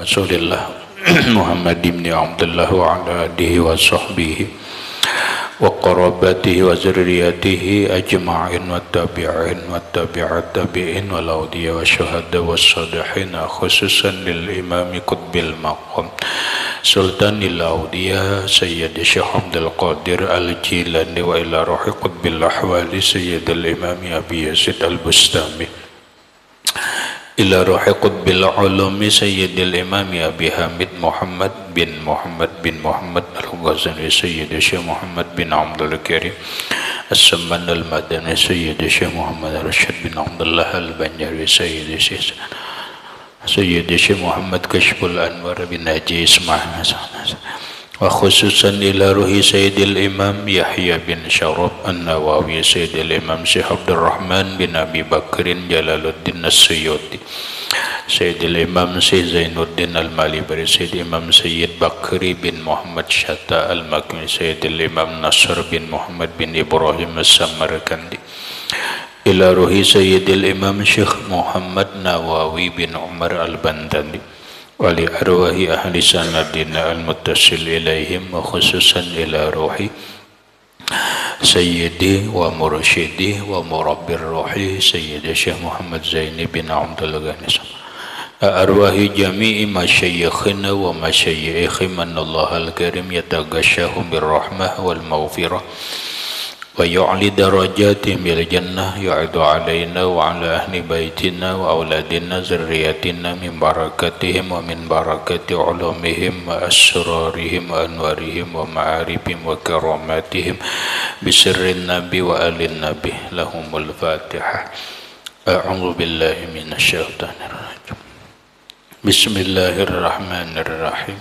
Rasulillah Muhammad ibn Abdullah wa ala alihi wa sahbihi wa qarabatihi wa zurriyatihi ajma'in wa tabi'in wa tabi'at tabi'in wal awliya wa syuhada wa salihin khususan lil imami qutbil maqam Sultanil Awliya Sayyid Syekh Abdul Qadir Al-Jilani wa ila ruhi qutbil ahwali Sayyidil Imami Abi Yazid Al-Bustami ila ruhi qutbil ulumi Sayyidil Imami Abi Hamid Muhammad bin Muhammad Al-Ghazali Sayyid Syekh Muhammad bin Abdul Karim As-Samman Al-Madani Sayyid Syekh Muhammad Rashid bin Abdullah Al-Banjari Sayyid Syekh Muhammad Kashful Anwar bin Haji Ismail wa khususan ila ruhi Sayyidil Imam Yahya bin Syarab An-Nawawi Sayyidil Imam Syekh Abdul Rahman bin Abi Bakrin Jalaluddin As-Suyuti Sayyidil Imam Syekh Zainuddin Al-Malibari Sayyidil Imam Sayyid Bakri bin Muhammad Syata Al-Makmi Sayyidil Imam Nasr bin Muhammad bin Ibrahim As-Samarkandi ila ruhi Sayyidil Imam Syekh Muhammad Nawawi bin Umar Al-Bantani wali arwahi ahli sanadina al-muttasil ilaihim wa khususan ila ruhi Sayyidi wa mursyidi wa murabbir ruhi Sayyidi Syekh Muhammad Zaini bin Abdul Ghani arwahi jami'i masyayikhina wa masyayikhim manallahu al-karim yataghashahum birrahmah wal maghfirah wa yu'li darajatihim bil jannah yu'idu alaina wa ala ahli baitina wa auladina zurriyatina min barakatihim wa min barakati ulumihim wa asrarihim wa anwarihim wa ma'arifihim wa karamatihim bisirrin nabi wa alin nabi lahumul fatihah a'udzu billahi minasyaitonir rajim bismillahirrahmanirrahim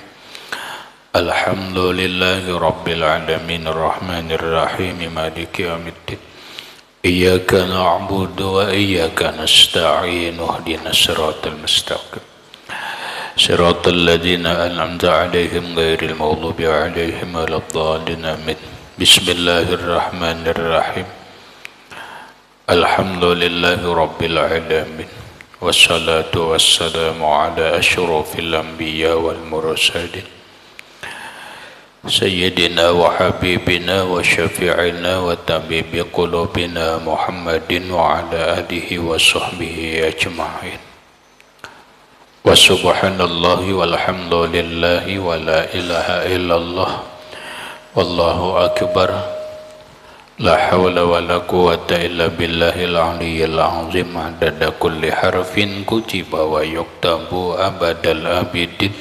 Alhamdulillahi Rabbil Alamin Ar-Rahmanir Rahim Maliki Yawmiddin Iyyaka na'budu wa iyyaka nasta'in ihdinas siratal mustaqim Siratal ladzina an'amta 'alaihim ghairil maghdubi 'alaihim waladdallin amin Bismillahirrahmanirrahim Alhamdulillahi Rabbil Alamin Wassalatu wassalamu ala asyrafil anbiya wal mursalin Sayyidina wa habibina wa syafi'ina wa tabibi qulubina Muhammadin wa ala alihi wa sahbihi ajma'in wa subhanallahi walhamdulillahi wa la ilaha illallah wallahu akbar la hawla wa la quwwata illa billahil aliyyil azim adada kulli harfin kutiba wa yuktabu abadal abidin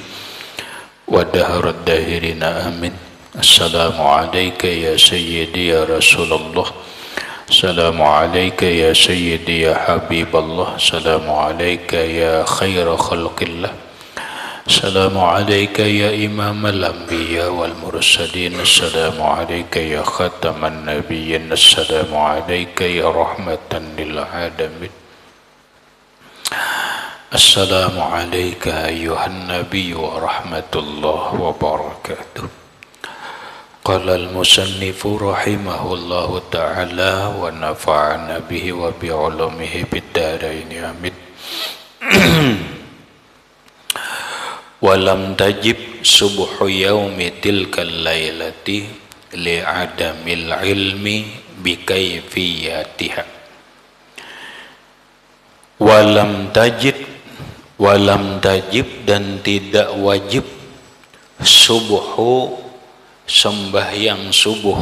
wa dahrad dahirina amin assalamu alayka ya sayyidi ya rasulullah assalamu alayka ya sayyidi ya habiballah assalamu alayka ya khaira khalqillah assalamu alayka ya imam al-anbiya wal mursalin assalamu alayka ya khataman nabiyyin assalamu alayka ya rahmatan lil alamin Assalamu alayka ayuhan nabiyyu wa rahmatullah wa barakatuh Qala al-musannifu rahimahullahu ta'ala wa nafa'ana bihi wa bi'ulumihi bid-daraini amin Walam tajib subuhu yaumi tilkal laylati li'adamil ilmi bikayfiyatiha Walam tajib dan tidak wajib subuhu sembahyang subuh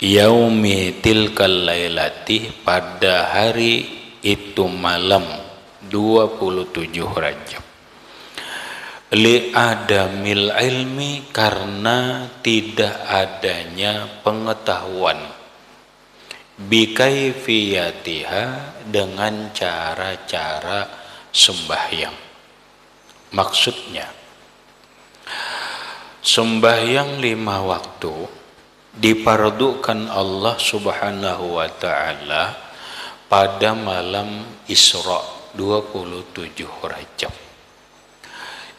yaumi tilkal lailati pada hari itu malam 27 Rajab li adamil ilmi karena tidak adanya pengetahuan bikaifiyatiha dengan cara-cara sembahyang. Maksudnya sembahyang 5 waktu dipardukan Allah subhanahu wa ta'ala pada malam Isra 27 Rajab.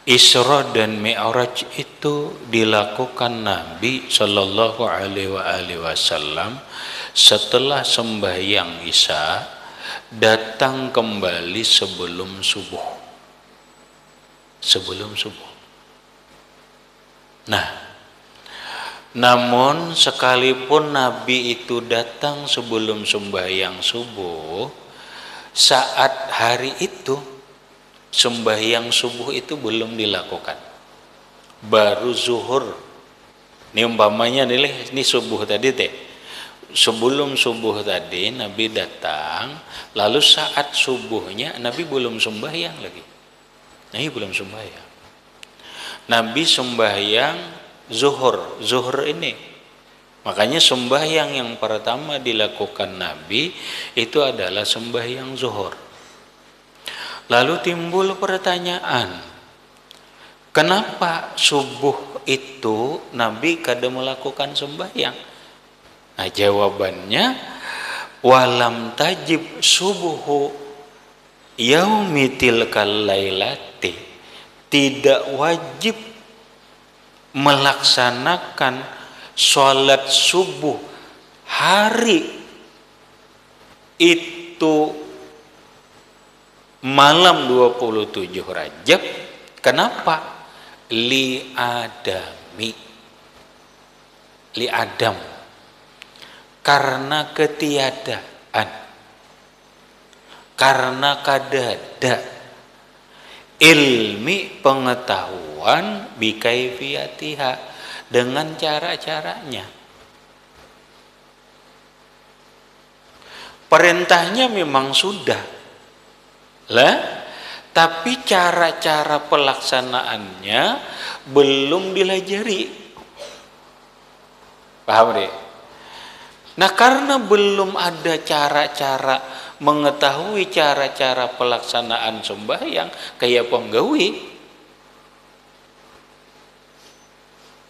Isra dan Mi'raj itu dilakukan Nabi sallallahu alaihi wasallam setelah sembahyang Isya datang kembali sebelum subuh. sebelum subuh. Nah, namun sekalipun Nabi itu datang sebelum sembahyang subuh, saat hari itu sembahyang subuh itu belum dilakukan, baru zuhur. Ini umpamanya nih, ini subuh tadi teh, sebelum subuh tadi Nabi datang, lalu saat subuhnya Nabi belum sembahyang lagi. Nabi belum sembahyang. Nabi sembahyang zuhur ini. Makanya sembahyang yang pertama dilakukan Nabi itu adalah sembahyang zuhur. Lalu timbul pertanyaan, kenapa subuh itu Nabi kada melakukan sembahyang? Nah, jawabannya, walam tajib subuhu yaumi tilkal lailati, tidak wajib melaksanakan sholat subuh hari itu malam 27 Rajab. Kenapa? Li Adam, karena ketiadaan, karena kadada ilmi pengetahuan bikaifiyatiha, dengan cara-caranya. Perintahnya memang sudah lah, tapi cara-cara pelaksanaannya belum dilajari. Paham deh? Nah, karena belum ada cara-cara mengetahui cara-cara pelaksanaan sembahyang kayak penggawi.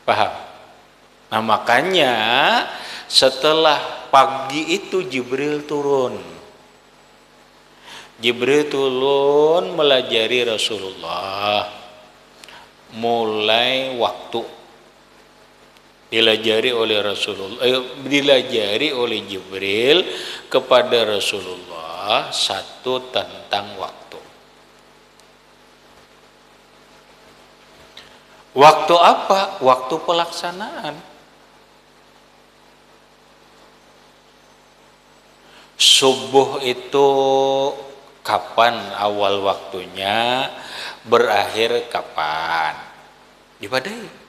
Paham? Nah, makanya setelah pagi itu Jibril turun. Jibril turun melajari Rasulullah. Mulai waktu dilajari oleh Rasulullah, dilajari oleh Jibril kepada Rasulullah satu tentang waktu. Waktu apa? Waktu pelaksanaan. Subuh itu kapan awal waktunya, berakhir kapan? Ibadai.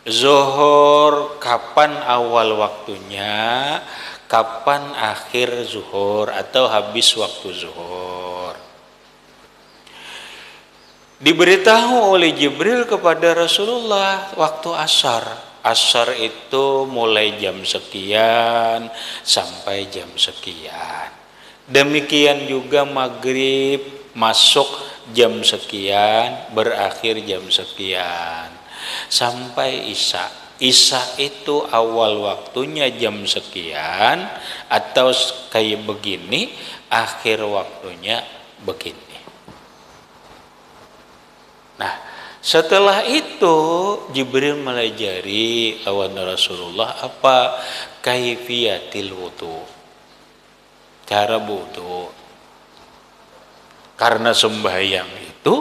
Zuhur kapan awal waktunya, kapan akhir zuhur atau habis waktu zuhur. Diberitahu oleh Jibril kepada Rasulullah waktu asar. Asar itu mulai jam sekian sampai jam sekian. Demikian juga maghrib masuk jam sekian, berakhir jam sekian. Sampai Isya. Isya itu awal waktunya jam sekian atau kayak begini, akhir waktunya begini. Nah, setelah itu Jibril melajari lawan Rasulullah apa kaifiyatil wudu, cara wudu. Karena sembahyang itu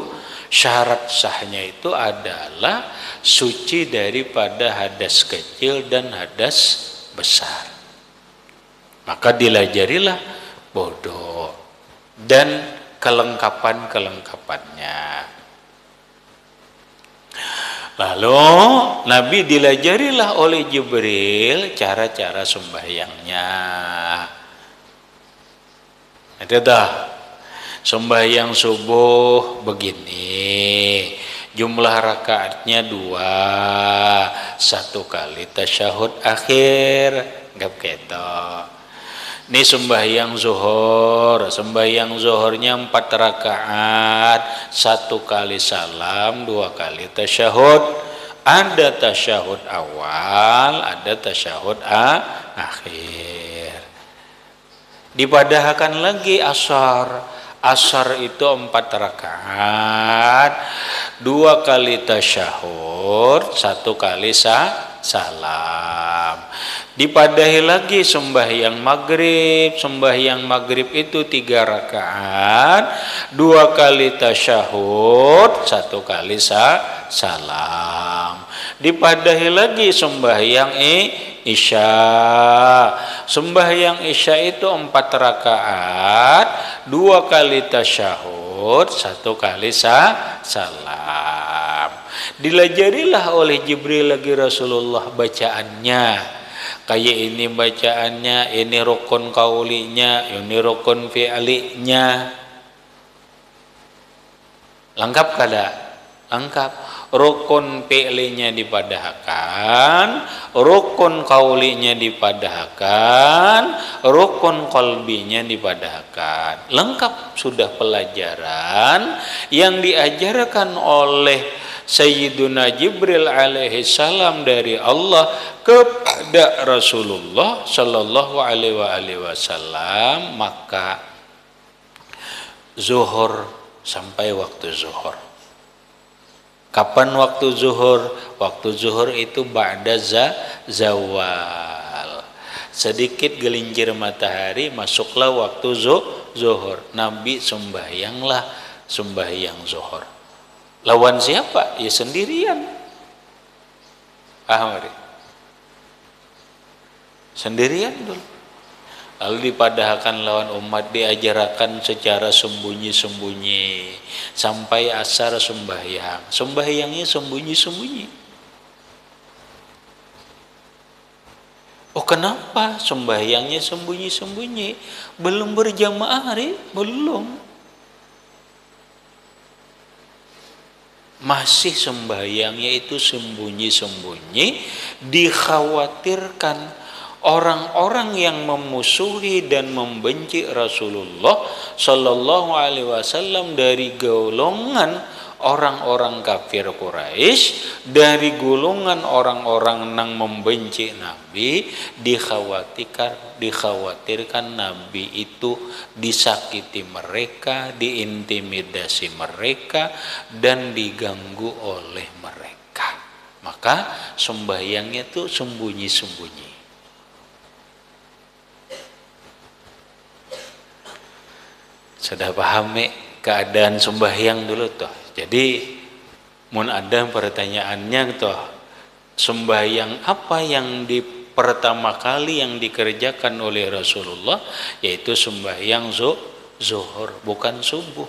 syarat sahnya itu adalah suci daripada hadas kecil dan hadas besar. Maka dilajarilah wudu dan kelengkapan-kelengkapannya. Lalu Nabi dilajarilah oleh Jibril cara-cara sembahyangnya. Itu dah. Sembahyang subuh begini, jumlah rakaatnya 2, 1 kali tasyahud akhir, enggak gitu. Ini sembahyang zuhurnya 4 rakaat, 1 kali salam, 2 kali tasyahud. Ada tasyahud awal, ada tasyahud akhir. Dipadahkan lagi asar. Asar itu 4 rakaat, 2 kali tasyahud, 1 kali salam. Dipadahi lagi sembahyang maghrib itu 3 rakaat, 2 kali tasyahud, 1 kali salam. Dipadahi lagi sembahyang isya. Sembahyang isya itu 4 rakaat, 2 kali tasyahud, 1 kali salam. Dilajarilah oleh Jibril lagi Rasulullah bacaannya. Kayak ini bacaannya, ini rukun kaulinya, ini rukun fi'linya. Lengkap kada? Lengkap. Rukun fi'linya dipadahkan, rukun kaulinya dipadahkan, rukun qalbinya dipadahkan. Lengkap sudah pelajaran yang diajarkan oleh Sayyiduna Jibril alaihi salam dari Allah kepada Rasulullah sallallahu alaihi wasallam. Maka zuhur sampai waktu zuhur. Kapan waktu zuhur? Waktu zuhur itu ba'da zawal. Sedikit gelincir matahari masuklah waktu zuhur. Nabi sembahyanglah sembahyang zuhur. Lawan siapa? Ya sendirian. Sendirian dulu. Lalu dipadahkan lawan umat, diajarkan secara sembunyi-sembunyi sampai asar sembahyang. Sembahyangnya sembunyi-sembunyi. Oh, kenapa sembahyangnya sembunyi-sembunyi? Belum berjamaah, belum. Masih sembahyangnya itu sembunyi-sembunyi, dikhawatirkan orang-orang yang memusuhi dan membenci Rasulullah Shallallahu Alaihi Wasallam dari golongan orang-orang kafir Quraisy, dari golongan orang-orang yang membenci Nabi, dikhawatirkan Nabi itu disakiti mereka, diintimidasi mereka, dan diganggu oleh mereka. Maka sembahyangnya itu sembunyi-sembunyi. Sudah paham keadaan sembahyang dulu toh. Jadi mun ada pertanyaannya toh, sembahyang apa yang pertama kali yang dikerjakan oleh Rasulullah? Yaitu sembahyang zuhur, bukan subuh.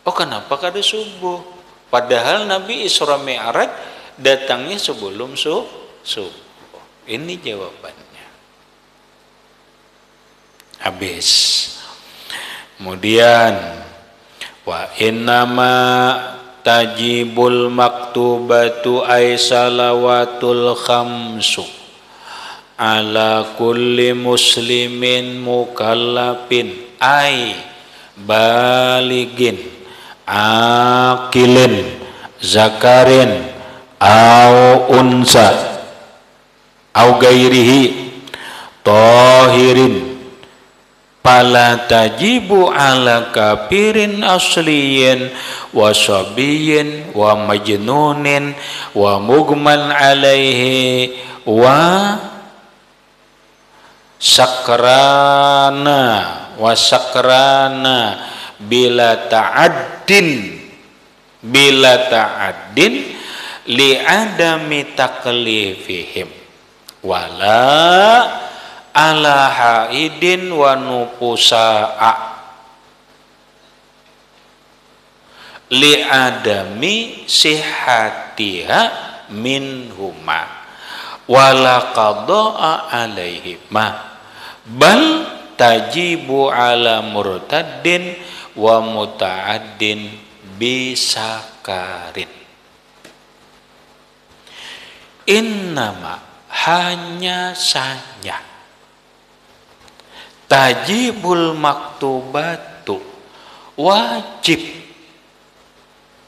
Oh, kenapa kada subuh? Padahal Nabi Isra Mi'raj datangnya sebelum subuh. Ini jawabannya. Habis. Kemudian wa innama tajibul maktubatu ay salawatul khamsu ala kulli muslimin mukallafin ay baligin akilin zakarin au unsa au gairihi tahirin fala tajibu ala kafirin asliyin wa sabiyin wa majnunin wa mugman alaihi wa sakrana bila ta'addin li adami taklifihim wala ala haidin wa nufusa'a li adami sihatiha minhuma wala qada'a alaihima bal tajibu ala murtaddin wa muta'addin bisakarin. Innama hanya saja tajibul maktubatu wajib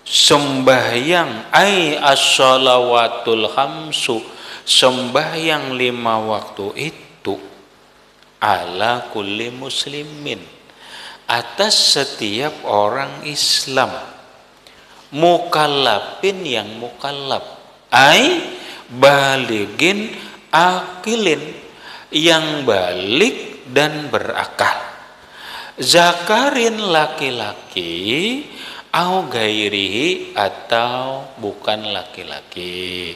sembahyang ay as-shalawatul khamsu sembahyang 5 waktu itu ala kulli muslimin atas setiap orang Islam mukallafin yang mukallaf ay baligin akilin, yang balik dan berakal. Zakarin laki-laki, au gairihi atau bukan laki-laki.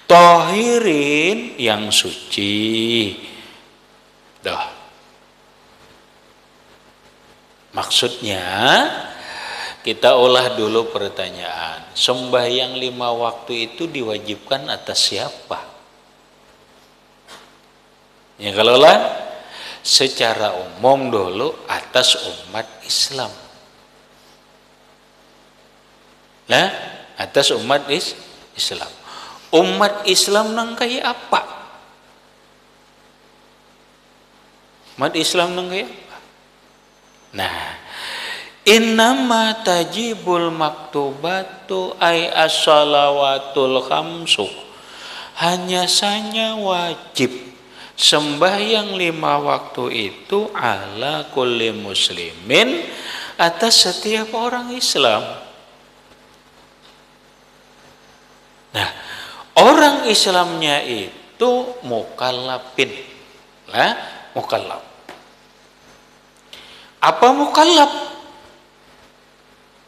Tohirin yang suci. Dah. Maksudnya kita olah dulu pertanyaan. Sembahyang 5 waktu itu diwajibkan atas siapa? Ya kalau lah secara umum dulu atas umat Islam. Nah, atas umat Islam. Umat Islam nang kaya apa? Umat Islam nang kaya apa? Nah, innama tajibul maktubatu ay as-salawatul khamsu. Hanya saja wajib sembahyang 5 waktu itu ala kulli muslimin, atas setiap orang Islam. Nah, orang Islamnya itu mukallafin. Lah, mukallaf. Apa mukallaf?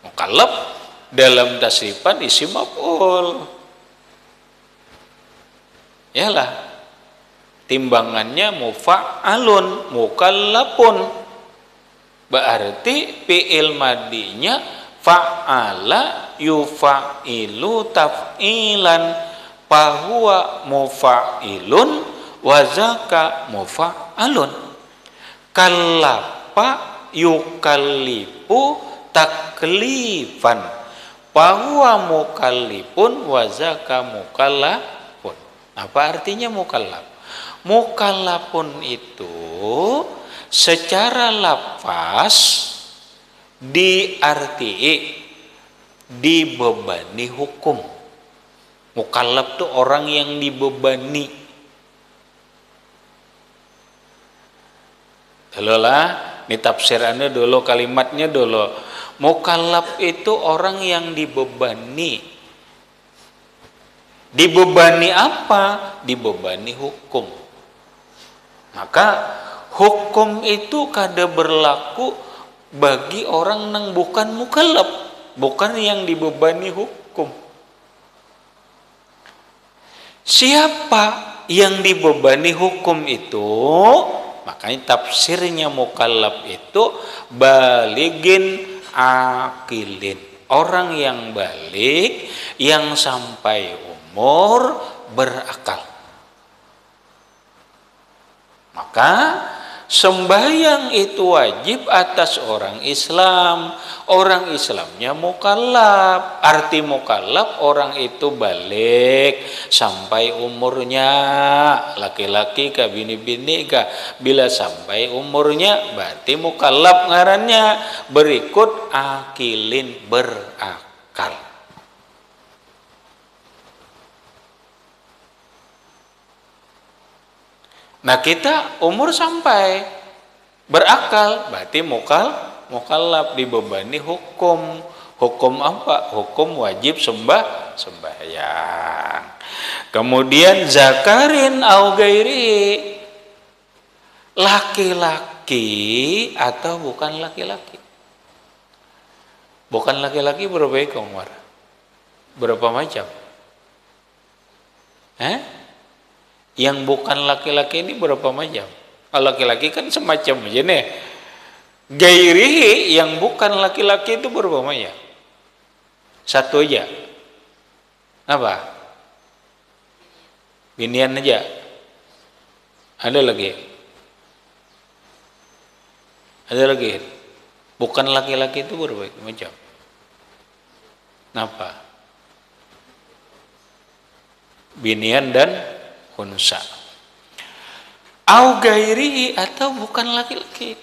Mukallaf dalam tasrifan isim maf'ul. Yalah, timbangannya mufa'alun, mukallafun. Berarti fi'il madinya fa'ala yufa'ilu taf'ilan, fahuwa mufa'ilun wa zaka mufa'alun. Kallafa yukallifu taklifan, fahuwa mukallifun wa zaka mukallafun. Apa artinya mukallaf? Mukallafun itu secara lafaz diarti dibebani hukum. Mukallaf itu orang yang dibebani. Dulu lah, ini tafsirannya dulu, kalimatnya dulu. Mukallaf itu orang yang dibebani. Dibebani apa? Dibebani hukum. Maka hukum itu kada berlaku bagi orang yang bukan mukallaf, bukan yang dibebani hukum. Siapa yang dibebani hukum itu? Makanya tafsirnya mukallaf itu baligin akilin, orang yang balik, yang sampai umur berakal. Maka sembahyang itu wajib atas orang Islam. Orang Islamnya mukallaf. Arti mukallaf, orang itu balik sampai umurnya. Laki-laki kah, bini-bini kah, bila sampai umurnya berarti mukallaf ngarannya. Berikut akilin, berakal. Nah, kita umur sampai berakal berarti mukallaf, dibebani hukum. Hukum apa? Hukum wajib sembahyang. Kemudian zakarin au gairi, laki-laki atau bukan laki-laki. Bukan laki-laki berapa ekor, Umar? Berapa macam? Yang bukan laki-laki ini berapa macam? Kalau laki-laki kan semacam aja nih. Gairihi yang bukan laki-laki itu berapa macam? Satu aja. Apa? Binian aja. Ada lagi? Ada lagi? Bukan laki-laki itu berapa macam? Kenapa? Binian dan khunsa. Au gairihi atau bukan laki-laki.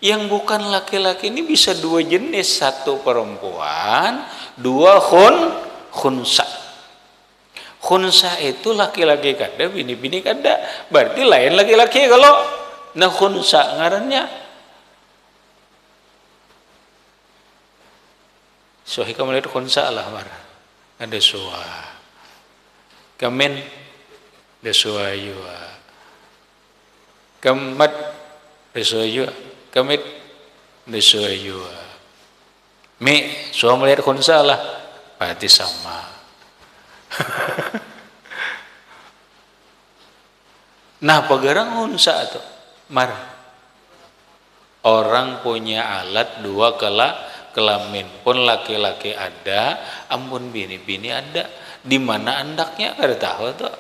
Yang bukan laki-laki ini bisa dua jenis, satu perempuan, dua khunsa. Khunsa itu laki-laki kada, bini-bini kada. Berarti lain laki-laki kalau nah khunsa ngarannya. Sohi kamu lihat khunsa lah marah. Ada suah. Kamen desuayu kemet desuayu kemit desuayu mi suah melihat khunsa lah berarti sama. Nah pagarang khunsa tuh mar orang punya alat dua kelamin pun laki-laki ada ampun bini-bini ada di mana andaknya kada tahu tuh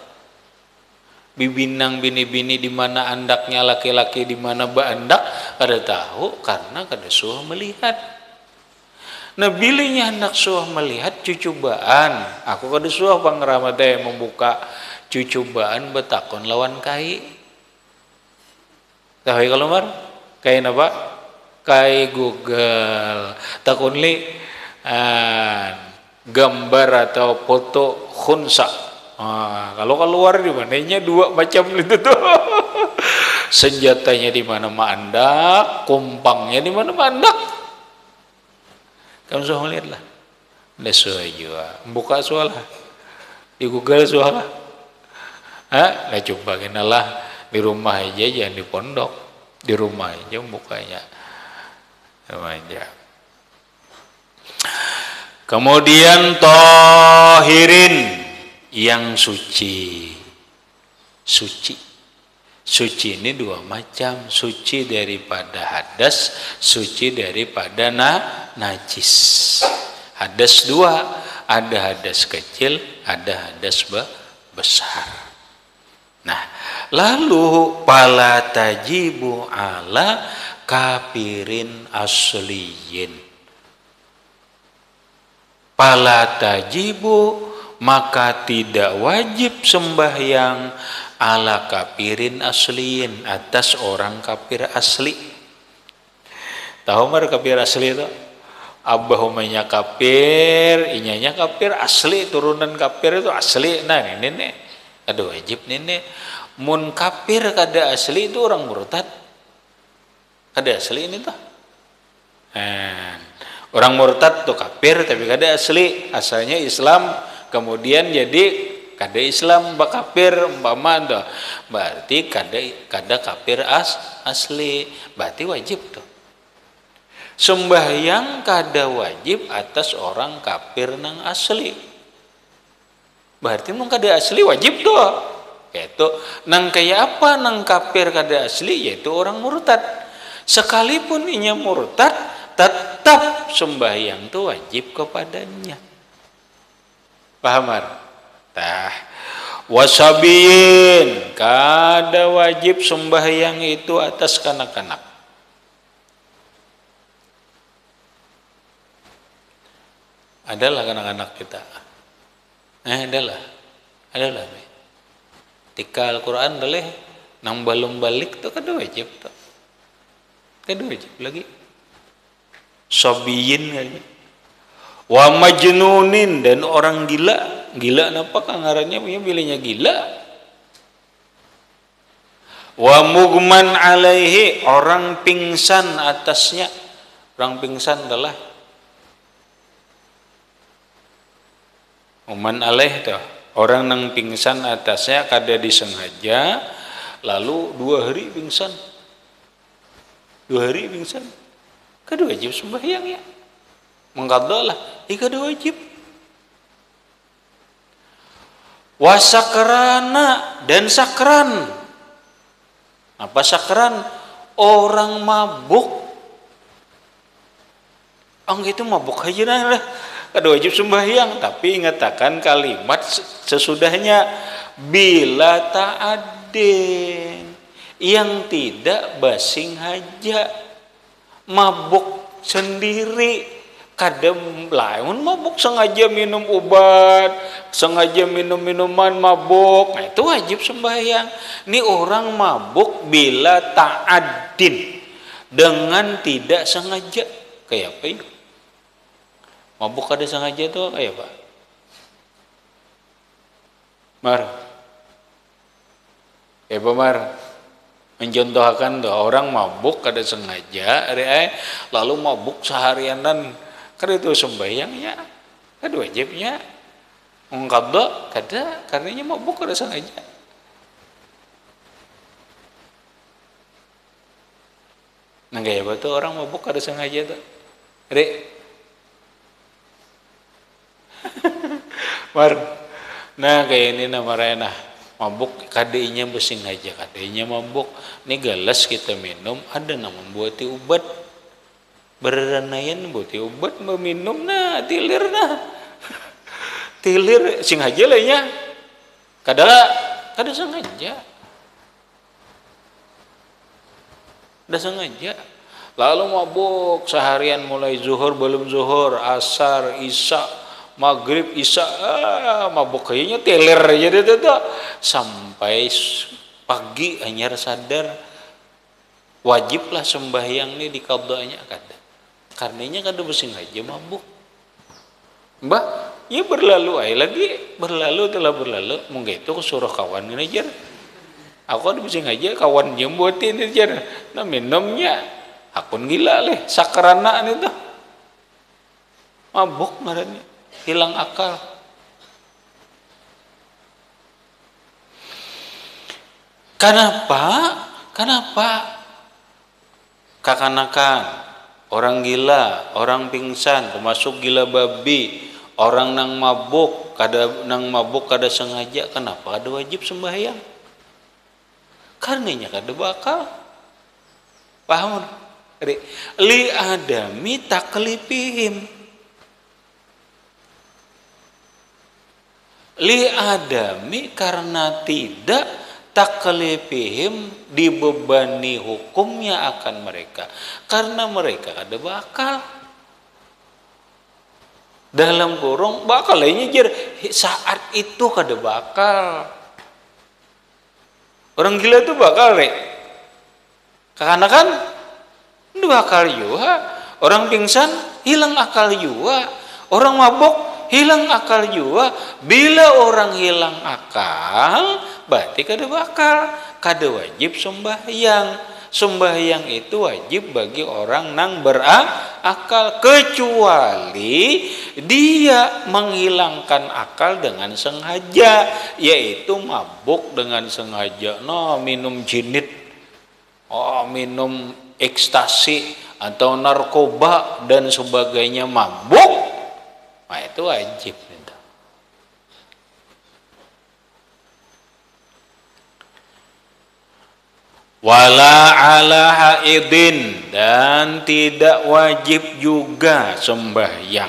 bibinang bini-bini di mana andaknya laki-laki di mana baandak kada tahu karena kada suah melihat. Nah bilihnya hendak suah melihat cucubaan aku kada suah pangramate membuka cucubaan betakon lawan kai tahu kalau mar kai napa kai Google takun li gambar atau foto khunsa. Kalau keluar di mananya dua macam itu tuh. Senjatanya di mana mandak, kumpangnya di mana mandak. Kamu sudah lihat lah. Lesuai juga. Buka soal di Google soal. Lah coba lah di rumah aja jangan di pondok. Di rumah aja bukanya. Aja. Kemudian tohirin yang suci. Suci ini dua macam, suci daripada hadas, suci daripada najis. Hadas dua, ada hadas kecil, ada hadas besar. Nah, lalu pala tajibu ala kafirin asliyin. Pala tajibu maka tidak wajib sembahyang ala kafirin asliin atas orang kafir asli. Tahu mar kafir asli itu? Abah umanya kafir, inyanya kafir asli, turunan kafir itu asli. Nah ini nih, ada wajib nih. Mun kafir kada asli itu orang murtad. Kada asli ini tuh. Orang murtad tuh kafir tapi kada asli, asalnya Islam. Kemudian jadi kada Islam bakafir umpama tuh berarti kada kafir asli berarti wajib tuh sembahyang kada wajib atas orang kafir nang asli berarti nang kada asli wajib tuh yaitu nang kayak apa nang kafir kada asli yaitu orang murtad sekalipun inya murtad tetap sembahyang tuh wajib kepadanya. Pahamar? Tah, wasabiyin kada wajib sembahyang itu atas kanak-kanak. Adalah kanak-kanak kita. Adalah. Tika Al-Quran adalah nang belum balik tu kada wajib tu. Kada wajib lagi. Sabiyin lagi. Wa majnunin dan orang gila napa kangarannya punya bilihnya gila. Wa mugman alaihi orang pingsan atasnya. Orang pingsan adalah mugman alaih tuh orang nang pingsan atasnya kada disengaja lalu 2 hari pingsan. 2 hari pingsan. Kada wajib sembahyang ya. Mengqadha lah, kada wajib. Wasakrana dan sakran. Apa sakran? Orang mabuk. Itu mabuk aja lah. Kada wajib sembahyang, tapi ingatakan kalimat sesudahnya bila ta'adin yang tidak basing haja. Mabuk sendiri. Kadang lain mabuk sengaja minum obat, sengaja minum minuman mabuk, nah itu wajib sembahyang. Ini orang mabuk bila ta'adin dengan tidak sengaja. Kayak apa itu? Mabuk kada sengaja itu kayak apa? Mar, kayak apa Mar? Mencontohkan tuh orang mabuk kada sengaja, lalu mabuk seharianan. Kada itu sembahyangnya, kada wajibnya. Mengqadha kada karenanya mabuk kada sengaja. Nah gaya batu orang mabuk kada sengaja tuh. Dek. Mar. Nah kayak ini namanya mabuk kadainya bersengaja, kadainya mabuk. Ini gelas kita minum ada namun buati ubat. Beranayan buati ubat meminum nah tilir nah. Tilir sengaja lah nya. Kada sengaja. Udah sengaja. Lalu mabuk seharian mulai zuhur belum zuhur, asar, isya, maghrib, isya, mabuk kayaknya teler aja deh sampai pagi hanya sadar wajiblah sembahyang ini dikabdanya kada. Karenanya kada bersengaja mabuk. Mbah, ya berlalu ay lagi berlalu telah berlalu. Mungkin itu suruh kawan ini aja. Aku ada bersengaja kawan jembotin aja. Nah minumnya akun gila leh sakarana itu mabuk ngarannya hilang akal. Kenapa kakanakan orang gila, orang pingsan, termasuk gila babi, orang nang mabuk kada sengaja, kenapa ada wajib sembahyang? Karenanya kada bakal paham li adami taklifihim, li adami karena tidak taklifihim dibebani hukumnya akan mereka, karena mereka kada bakal dalam kurung bakal lainnya jer saat itu kada bakal. Orang gila itu bakal karena kan bakal juga. Orang pingsan hilang akal juga. Orang mabuk hilang akal juga. Bila orang hilang akal berarti kada bakal, kada wajib sembahyang. Sembahyang itu wajib bagi orang nang berakal, kecuali dia menghilangkan akal dengan sengaja, yaitu mabuk dengan sengaja. No, minum jinit, minum ekstasi atau narkoba dan sebagainya mabuk, nah itu wajib. Wala ala haidin, dan tidak wajib juga sembahyang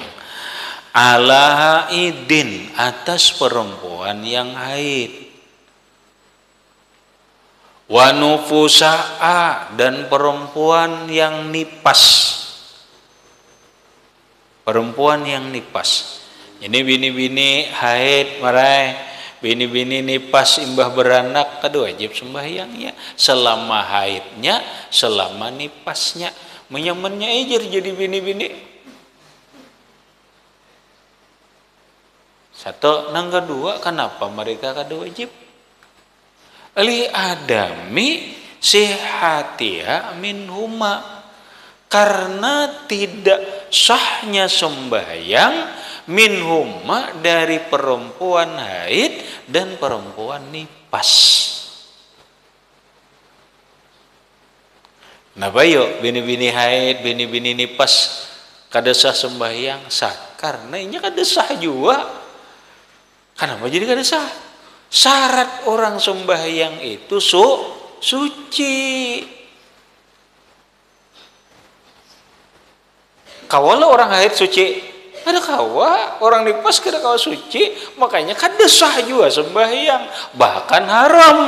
ala haidin atas perempuan yang haid, wa nufusaa, dan perempuan yang nipas. Perempuan yang nipas ini bini-bini haid marai, bini-bini nipas imbah beranak kada wajib sembahyangnya selama haidnya, selama nipasnya. Menyamannya aja jadi bini-bini. Satu, nang kedua, kenapa mereka kada wajib? Li adami sihatiha minhuma, karena tidak sahnya sembahyang minhuma dari perempuan haid dan perempuan nipas. Nah bayo bini-bini haid, bini-bini nipas kada sah sembahyang, sah karena ini kada sah juga. Kenapa jadi kada sah? Syarat orang sembahyang itu suci. Kawalau orang haid suci, ada kawa orang nipas kada kawa suci, makanya kada sah juga sembahyang, bahkan haram.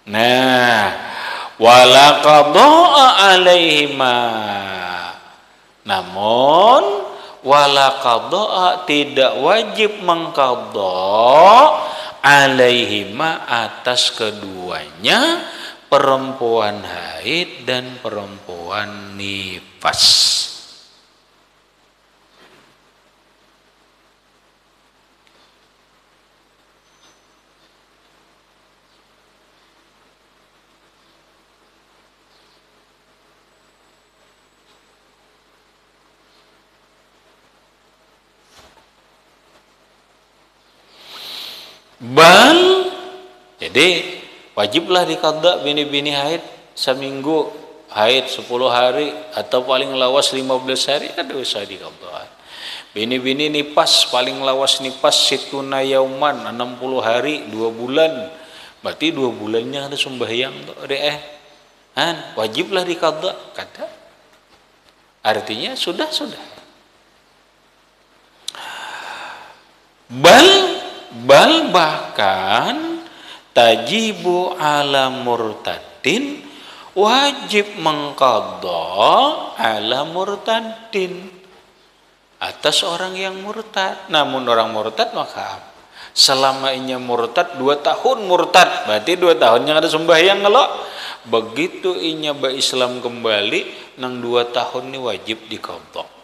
Nah, wala qada'a alaihima, namun wala qada'a tidak wajib mengqadha alaihima atas keduanya, perempuan haid dan perempuan nifas. Jadi wajiblah diqadha bini-bini haid seminggu haid 10 hari atau paling lawas 15 hari ada usah diqadha. Bini-bini nipas paling lawas nipas situna yauman 60 hari 2 bulan. Berarti 2 bulannya ada sembahyang tuh wajiblah diqadha kata. Artinya sudah. Bal bahkan tajibu ala murtadin wajib mengqadha ala murtadin atas orang yang murtad. Namun orang murtad maka selama inya murtad 2 tahun murtad berarti 2 tahunnya ada sembahyang kalau begitu inya Islam kembali nang 2 tahun ini wajib diqadha.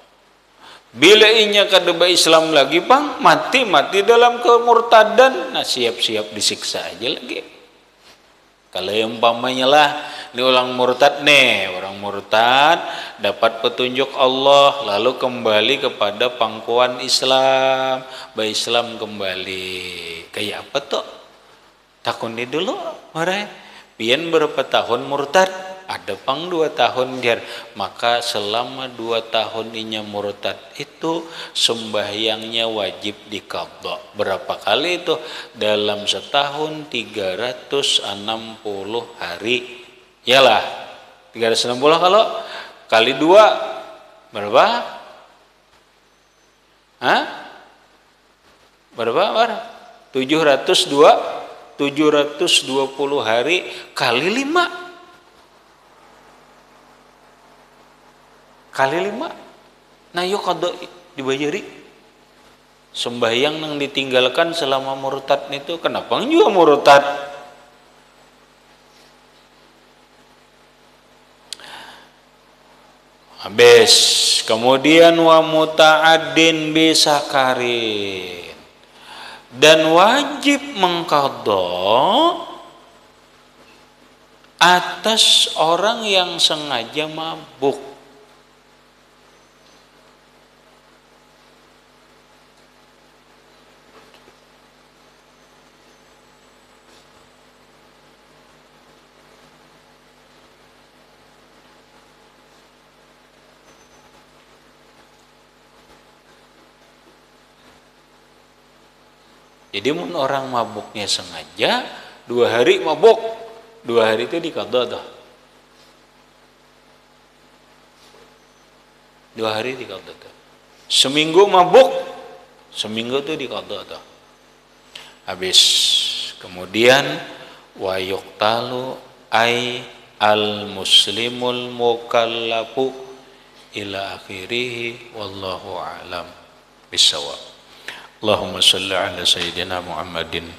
Bila inya kada Islam lagi bang mati dalam kemurtadan, nah siap-siap disiksa aja lagi. Kalau yang umpamanya lah ini orang murtad dapat petunjuk Allah lalu kembali kepada pangkuan Islam, Islam kembali kayak apa tuh? Takun di dulu, pian berapa tahun murtad? Ada pang 2 tahun dia, maka selama 2 tahun inya murtad itu sembahyangnya wajib diqadha. Berapa kali itu? Dalam setahun 360 hari. Yalah 360 kalau kali 2 berapa? Berapa? 720 hari kali 5 nah yuk qadha dibayari sembahyang yang ditinggalkan selama murtad itu. Kenapa juga murtad? Habis kemudian wa muta'addin bisakarin dan wajib mengqadha atas orang yang sengaja mabuk. Jadi mun orang mabuknya sengaja 2 hari mabuk, 2 hari itu diqadha dah. 2 hari diqadha dah. Seminggu mabuk, seminggu itu diqadha dah. Habis kemudian wa yuqtalu ay al muslimul mukallafu ila akhirih wallahu a'lam bissawab. Allahumma salli ala sayyidina Muhammadin